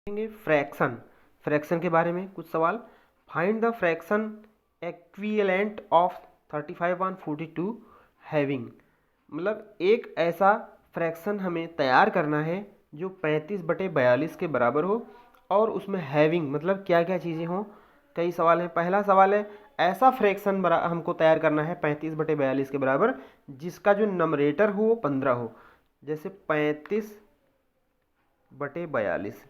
देखेंगे fraction. Fraction के बारे में कुछ सवाल। Find the fraction equivalent of 35/42 having. मतलब एक ऐसा फ्रैक्शन हमें तैयार करना है जो 35/42 के बराबर हो और उसमें हैविंग मतलब क्या क्या चीज़ें हों। कई सवाल हैं। पहला सवाल है ऐसा फ्रैक्शन हमको तैयार करना है 35/42 के बराबर जिसका जो नंबरेटर हो वो 15 हो। जैसे 35/42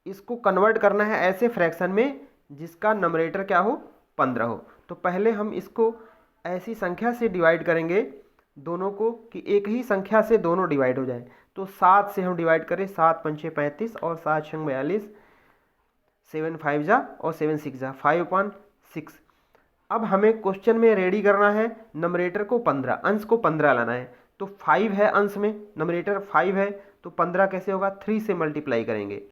इसको कन्वर्ट करना है ऐसे फ्रैक्शन में जिसका नंबरेटर क्या हो 15 हो। तो पहले हम इसको ऐसी संख्या से डिवाइड करेंगे दोनों को कि एक ही संख्या से दोनों डिवाइड हो जाए। तो 7 से हम डिवाइड करें, 7 पंचे 35 और 7 छंग 42, 7 5 जा और 7 6 जा 5/6। अब हमें क्वेश्चन में रेडी करना है नंबरेटर को 15, अंश को 15 लाना है। तो 5 है अंश में, नंबरेटर 5 है, तो 15 कैसे होगा 3 से मल्टीप्लाई करेंगे।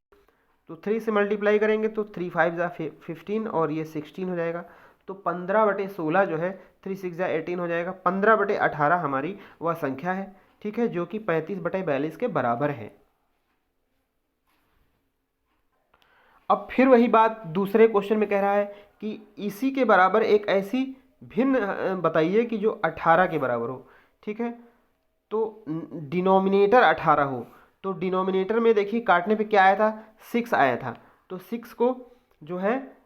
तो 3 से मल्टीप्लाई करेंगे तो 3 5 जा 15 और ये 16 हो जाएगा। तो 15/16 जो है 3 6 जा 18 हो जाएगा। 15/18 हमारी वह संख्या है, ठीक है, जो कि 35/42 के बराबर है। अब फिर वही बात दूसरे क्वेश्चन में कह रहा है कि इसी के बराबर एक ऐसी भिन्न बताइए कि जो 18 के बराबर हो, ठीक है। तो डिनोमिनेटर 18 हो। तो डिनोमिनेटर में देखिए काटने पे क्या आया था 6 आया था। तो 6 को जो है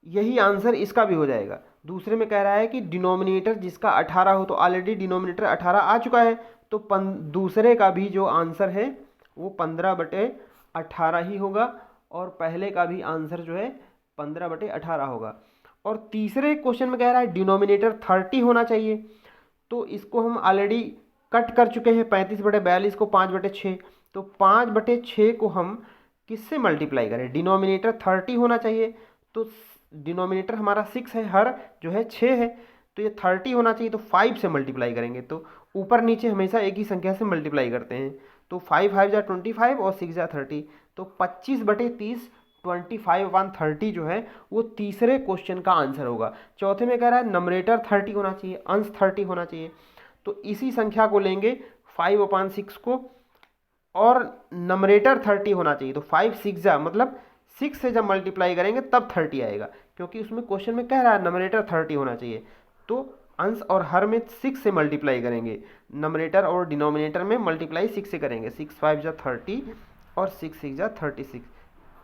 यही आंसर इसका भी हो जाएगा। दूसरे में कह रहा है कि डिनोमिनेटर जिसका 18 हो, तो ऑलरेडी डिनोमिनेटर 18 आ चुका है। तो दूसरे का भी जो आंसर है वो 15/18 ही होगा और पहले का भी आंसर जो है 15/18 होगा। और तीसरे क्वेश्चन में कह रहा है डिनोमिनेटर 30 होना चाहिए। तो इसको हम ऑलरेडी कट कर चुके हैं 35/42 को 5/6। तो 5/6 को हम किससे मल्टीप्लाई करें, डिनोमिनेटर 30 होना चाहिए। तो डिनोमिनेटर हमारा 6 है, हर जो है 6 है, तो ये 30 होना चाहिए। तो 5 से मल्टीप्लाई करेंगे। तो ऊपर नीचे हमेशा एक ही संख्या से मल्टीप्लाई करते हैं। तो 5 5 जा 25 और 6 जा 30। तो 25/30 25/30 जो है वो तीसरे क्वेश्चन का आंसर होगा। चौथे में कह रहा है नंबरेटर 30 होना चाहिए, अंश 30 होना चाहिए। तो इसी संख्या को लेंगे 5/6 को और नंबरेटर 30 होना चाहिए। तो 5 6 जा मतलब 6 से जब मल्टीप्लाई करेंगे तब 30 आएगा, क्योंकि उसमें क्वेश्चन में कह रहा है नंबरेटर 30 होना चाहिए। तो अंश और हर में 6 से मल्टीप्लाई करेंगे, नंबरेटर और डिनोमिनेटर में मल्टीप्लाई 6 से करेंगे। 6 5 जा 30 और 6 6 जा 36,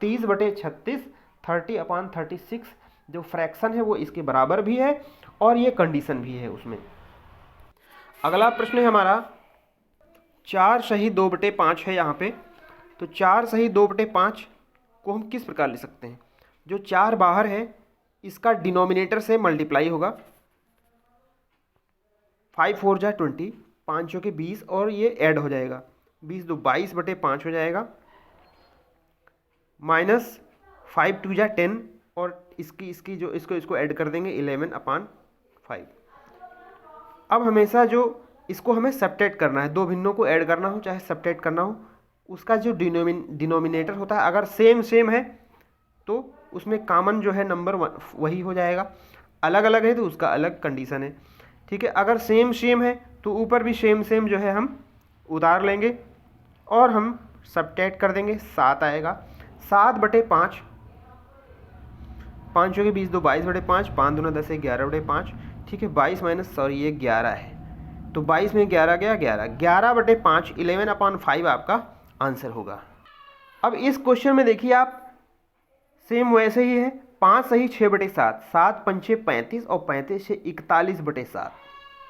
30/36 30/36 जो फ्रैक्शन है वो इसके बराबर भी है और ये कंडीशन भी है उसमें। अगला प्रश्न है हमारा 4 सही 2/5 है यहाँ पे। तो 4 सही 2/5 को हम किस प्रकार लिख सकते हैं। जो 4 बाहर है इसका डिनोमिनेटर से मल्टीप्लाई होगा। 5 4 जा 20, 5 के 20 और ये ऐड हो जाएगा। 20 2 22/5 हो जाएगा। माइनस 5 2 जा 10 और इसकी जो इसको ऐड कर देंगे 11/5। अब हमेशा जो इसको हमें सब्ट्रैक्ट करना है, दो भिन्नों को ऐड करना हो चाहे सब्ट्रैक्ट करना हो, उसका जो डिनोमिनेटर होता है अगर सेम सेम है तो उसमें कॉमन जो है नंबर वही हो जाएगा। अलग अलग है तो उसका अलग कंडीशन है, ठीक है। अगर सेम सेम है तो ऊपर भी सेम सेम जो है हम उतार लेंगे और हम सब्ट्रैक्ट कर देंगे, 7 आएगा। 7/5, 5 के 20 2 22/5, 5 दूना 10 11/5, ठीक है। 22 माइनस सॉरी ये 11 है, तो 22 में 11 गया 11, 11/5 11/5 आपका आंसर होगा। अब इस क्वेश्चन में देखिए आप सेम वैसे ही है, 5 सही 6/7, 7 पंचे 35 और 35 से 41/7,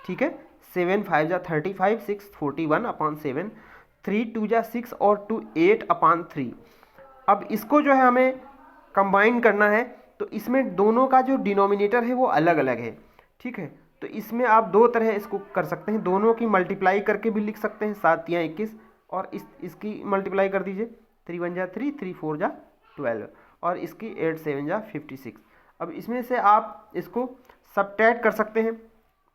ठीक है। 7 5 जा 35, 6 41/7, 3 2 जा 6 और 2 8/3। अब इसको जो है हमें कंबाइन करना है तो इसमें दोनों का जो डिनोमिनेटर है वो अलग अलग है, ठीक है। तो इसमें आप दो तरह इसको कर सकते हैं, दोनों की मल्टीप्लाई करके भी लिख सकते हैं, 7 या 21 और इसकी मल्टीप्लाई कर दीजिए, 3 1 जा 3, 3 4 जा 12 और इसकी 8 7 जा 56। अब इसमें से आप इसको सब्ट्रैक्ट कर सकते हैं।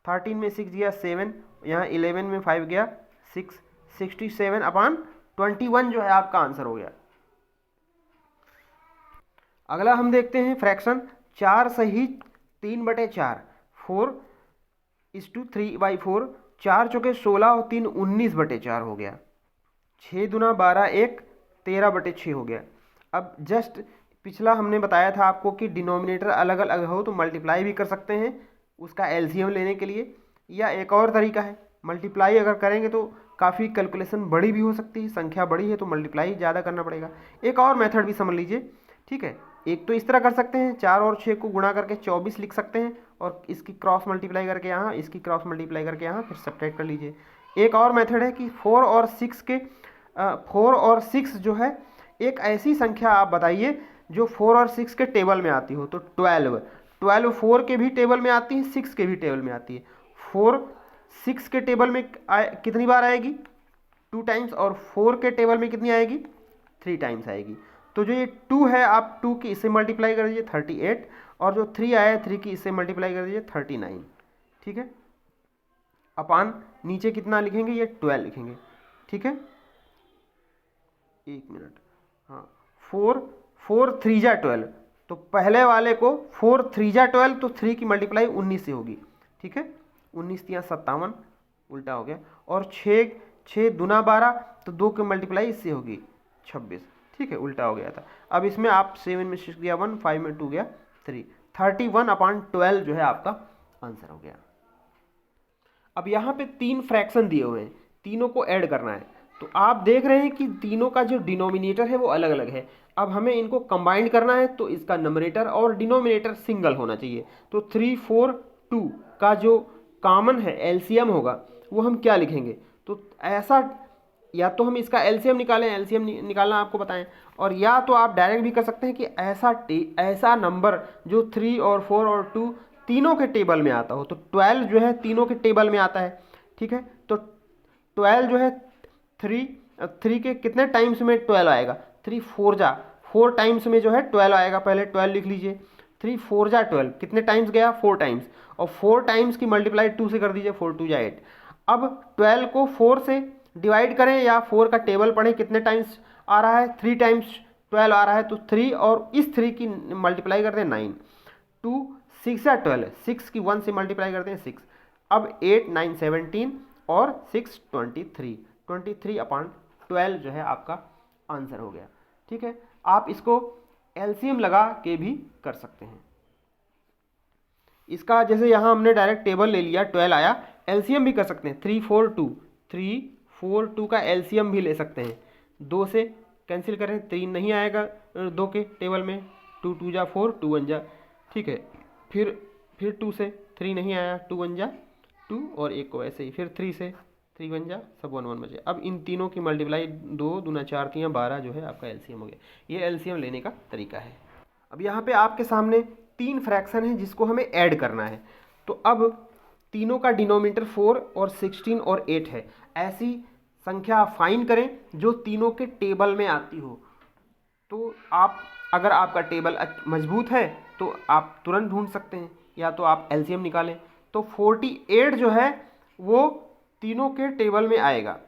13 में 6 गया 7, यहाँ 11 में 5 गया 6, 67/21 जो है आपका आंसर हो गया। अगला हम देखते हैं फ्रैक्शन 4 सही 3/4, 4:3/4, 4 चौके 16 और 3 19/4 हो गया। 6 दूना 12 1, 13/6 हो गया। अब जस्ट पिछला हमने बताया था आपको कि डिनोमिनेटर अलग अलग हो तो मल्टीप्लाई भी कर सकते हैं उसका एलसीएम लेने के लिए, या एक और तरीका है मल्टीप्लाई अगर करेंगे तो काफ़ी कैलकुलेशन बड़ी भी हो सकती है, संख्या बड़ी है तो मल्टीप्लाई ज़्यादा करना पड़ेगा। एक और मेथड भी समझ लीजिए, ठीक है। एक तो इस तरह कर सकते हैं, 4 और 6 को गुणा करके 24 लिख सकते हैं और इसकी क्रॉस मल्टीप्लाई करके यहाँ, इसकी क्रॉस मल्टीप्लाई करके यहाँ, फिर सब्ट्रैक्ट कर लीजिए। एक और मेथड है कि 4 और 6 जो है एक ऐसी संख्या आप बताइए जो 4 और 6 के टेबल में आती हो। तो 12 4 के भी टेबल में आती है, 6 के भी टेबल में आती है। 4 6 के टेबल में कितनी बार आएगी? 2 टाइम्स। और 4 के टेबल में कितनी आएगी? 3 टाइम्स आएगी। तो जो ये 2 है आप 2 की इससे मल्टीप्लाई कर दीजिए 38, और जो 3 आया 3 की इससे मल्टीप्लाई कर दीजिए 39, ठीक है। अपान नीचे कितना लिखेंगे? ये 12 लिखेंगे, ठीक है। 1 मिनट, हाँ 4 3 जा 12, तो पहले वाले को 4 3 जा 12, तो 3 की मल्टीप्लाई 19 से होगी, ठीक है। 19 या 57 उल्टा हो गया। और 6 दूना 12, तो 2 की मल्टीप्लाई इससे होगी 26, ठीक है, उल्टा हो गया था। अब इसमें आप 7 में 6 गया 1, 5 में 2 गया 3, 31/12 जो है आपका आंसर हो गया। अब यहाँ पे 3 फ्रैक्शन दिए हुए हैं, तीनों को ऐड करना है। तो आप देख रहे हैं कि तीनों का जो डिनोमिनेटर है वो अलग अलग है। अब हमें इनको कंबाइंड करना है तो इसका नंबरेटर और डिनोमिनेटर सिंगल होना चाहिए। तो 3 4 2 का जो कॉमन है एलसीएम होगा वो हम क्या लिखेंगे? तो ऐसा, या तो हम इसका एलसीएम निकालें, एलसीएम निकालना आपको बताएं, और या तो आप डायरेक्ट भी कर सकते हैं कि ऐसा नंबर जो 3 और 4 और 2 तीनों के टेबल में आता हो। तो 12 जो है तीनों के टेबल में आता है, ठीक है। तो 12 जो है 3 के कितने टाइम्स में 12 आएगा? 3 4 टाइम्स में जो है 12 आएगा। पहले 12 लिख लीजिए। 3 4 12 कितने टाइम्स गया? 4 टाइम्स। और 4 टाइम्स की मल्टीप्लाई 2 से कर दीजिए, 4 2 8। अब 12 को 4 से डिवाइड करें या 4 का टेबल पढ़ें, कितने टाइम्स आ रहा है? 3 टाइम्स 12 आ रहा है, तो 3 और इस 3 की मल्टीप्लाई करते हैं 9। 2 6 या 12, 6 की 1 से मल्टीप्लाई करते हैं 6। अब 8 9 17 और 6 23/12 जो है आपका आंसर हो गया, ठीक है। आप इसको एलसीएम लगा के भी कर सकते हैं। इसका जैसे यहाँ हमने डायरेक्ट टेबल ले लिया, 12 आया, एलसीएम भी कर सकते हैं। 3 4 2 का एलसीएम भी ले सकते हैं। 2 से कैंसिल करें, 3 नहीं आएगा 2 के टेबल में, 2 2 जा 4, 2 1 जा, ठीक है। फिर 2 से 3 नहीं आया, 2 1 जा 2, और एक को ऐसे ही, फिर 3 से 3 1 जा, सब 1 1 बचे। अब इन तीनों की मल्टीप्लाई 2 दूना 4 3 12 जो है आपका एलसीएम हो गया। ये एलसीएम लेने का तरीका है। अब यहाँ पे आपके सामने 3 फ्रैक्शन है जिसको हमें ऐड करना है। तो अब तीनों का डिनोमिनेटर 4 और 16 और 8 है। ऐसी संख्या फाइंड करें जो तीनों के टेबल में आती हो। तो आप, अगर आपका टेबल मजबूत है तो आप तुरंत ढूंढ सकते हैं, या तो आप एलसीएम निकालें। तो 48 जो है वो तीनों के टेबल में आएगा,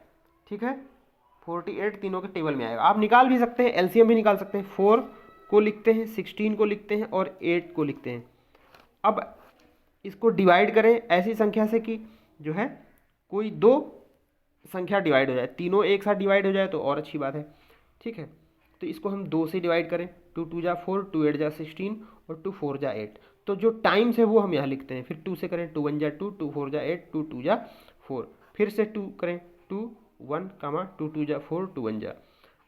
ठीक है। 48 तीनों के टेबल में आएगा। आप निकाल भी सकते हैं, एलसीएम भी निकाल सकते हैं। 4 को लिखते हैं, 16 को लिखते हैं और 8 को लिखते हैं। अब इसको डिवाइड करें ऐसी संख्या से कि जो है कोई 2 संख्या डिवाइड हो जाए, तीनों एक साथ डिवाइड हो जाए तो और अच्छी बात है, ठीक है। तो इसको हम 2 से डिवाइड करें, 2 2 जा 4, 2 8 जा 16 और 2 4 जा 8। तो जो टाइम्स है वो हम यहाँ लिखते हैं। फिर 2 से करें, 2 1 जा 2, 2 4 जा 8, 2 2 जा 4। फिर से 2 करें, 2 1 2 2 जा 4, 2 1 जा।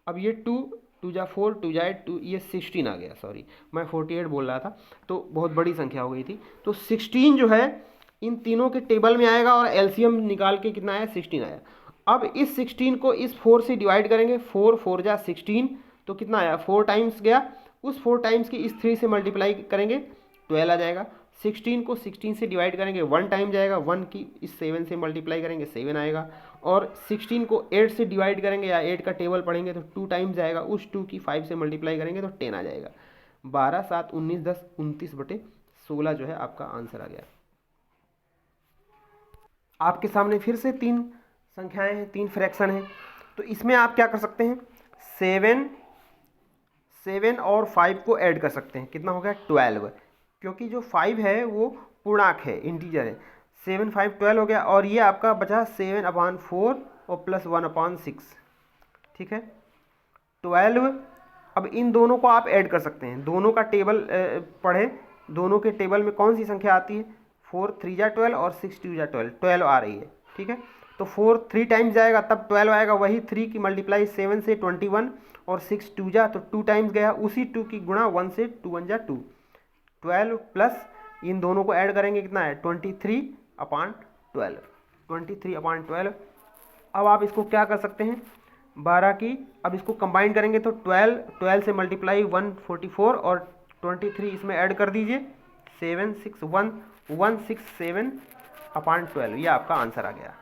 अब ये 2 2 जा 4, 2 जा 8, 2 ये 16 आ गया, सॉरी मैं 48 बोल रहा था, तो बहुत बड़ी संख्या हो गई थी। तो 16 जो है इन तीनों के टेबल में आएगा और एलसीएम निकाल के कितना आया? 16 आया। अब इस 16 को इस 4 से डिवाइड करेंगे, 4 4 जा 16, तो कितना आया? 4 टाइम्स गया। उस 4 टाइम्स की इस 3 से मल्टीप्लाई करेंगे, 12 आ जाएगा। 16 को 16 से डिवाइड करेंगे, 1 टाइम जाएगा, 1 की इस 7 से मल्टीप्लाई करेंगे, 7 आएगा। और 16 को 8 से डिवाइड करेंगे या 8 का टेबल पढ़ेंगे तो 2 टाइम्स जाएगा, उस 2 की 5 से मल्टीप्लाई करेंगे तो 10 आ जाएगा। 12 7 19 10 29/16 जो है आपका आंसर आ गया। आपके सामने फिर से 3 संख्याएं हैं, 3 फ्रैक्शन हैं। तो इसमें आप क्या कर सकते हैं? 7 और 5 को ऐड कर सकते हैं। कितना हो गया? 12, क्योंकि जो 5 है वो पूर्णांक है, इंटीजर है। 7 5 12 हो गया। और ये आपका बचा 7/4 और +1/6, ठीक है। 12। अब इन दोनों को आप ऐड कर सकते हैं, दोनों का टेबल पढ़े, दोनों के टेबल में कौन सी संख्या आती है, 4 3 जा 12 और 6 2 जा 12, 12 आ रही है, ठीक है। तो 4 3 टाइम्स जाएगा तब 12 आएगा, वही 3 की मल्टीप्लाई 7 से 21, और 6 2 जा तो 2 टाइम्स गया, उसी 2 की गुणा 1 से 2 1 जा 2, 12 प्लस इन दोनों को ऐड करेंगे कितना है 23/12, 23/12। अब आप इसको क्या कर सकते हैं, 12 की, अब इसको कंबाइन करेंगे तो 12 से मल्टीप्लाई 144 और 23 इसमें ऐड कर दीजिए, 7 6 1 1 6 7/12, ये आपका आंसर आ गया।